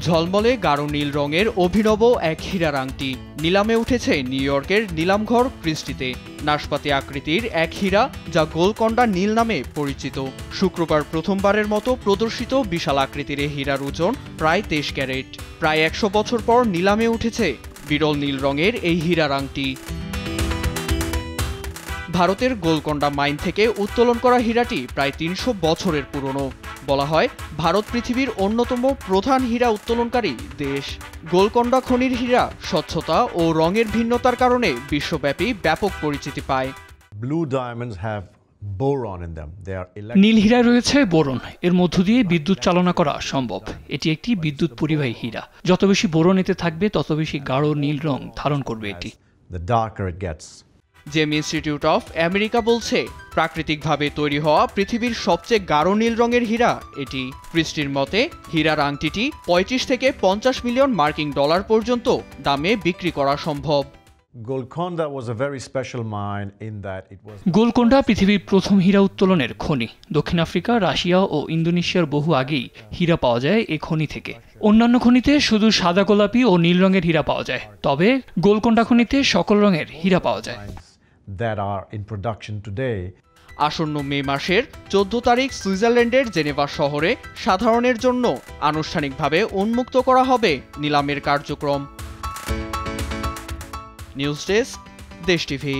ঝলমলে গাঢ় নীল রঙের অভিনব এক হীরার আংটি নিলামে উঠেছে নিউ ইয়র্কের নিলামঘর ক্রিস্টিতে। নাশপাতি আকৃতির এক হীরা, যা গোলকন্ডা নীল নামে পরিচিত। শুক্রবার প্রথমবারের মতো প্রদর্শিত বিশাল আকৃতির এই হীরার ওজন প্রায় 23 ক্যারেট। প্রায় 100 বছর পর নিলামে উঠেছে বিরল নীল রঙের এই হীরার আংটি। ভারতের গোলকন্ডা মাইন থেকে উত্তোলন করা হীরাটি প্রায় 300 বছরের পুরনো। বলা হয় ভারত পৃথিবীর অন্যতম প্রধান হীরা উত্তোলনকারী দেশ। গোলকন্ডা খনির হীরা স্বচ্ছতা ও রঙের ভিন্নতার কারণে বিশ্বব্যাপী ব্যাপক পরিচিতি পায়। নীল হীরায় রয়েছে বোরন, এর মধ্য দিয়ে বিদ্যুৎ চালনা করা সম্ভব। এটি একটি বিদ্যুৎ পরিবাহী হীরা। যত বেশি বোরন এতে থাকবে, তত বেশি গাঢ় নীল রং ধারণ করবে এটি। জেম ইনস্টিটিউট অফ আমেরিকা বলছে, প্রাকৃতিকভাবে তৈরি হওয়া পৃথিবীর সবচেয়ে গাঢ় নীল রঙের হীরা এটি। ক্রিস্টির মতে, হীরার আংটিটি 35 থেকে 50 মিলিয়ন মার্কিন ডলার পর্যন্ত দামে বিক্রি করা সম্ভব। গোলকন্ডা পৃথিবীর প্রথম হীরা উত্তোলনের খনি। দক্ষিণ আফ্রিকা, রাশিয়া ও ইন্দোনেশিয়ার বহু আগেই হীরা পাওয়া যায় এই খনি থেকে। অন্যান্য খনিতে শুধু সাদা, গোলাপি ও নীল রঙের হীরা পাওয়া যায়, তবে গোলকন্ডা খনিতে সকল রঙের হীরা পাওয়া যায়। আসন্ন মে মাসের 14 তারিখ সুইজারল্যান্ডের জেনেভা শহরে সাধারণের জন্য আনুষ্ঠানিকভাবে উন্মুক্ত করা হবে নিলামের কার্যক্রম। নিউজ ডেস্ক, দেশ টিভি।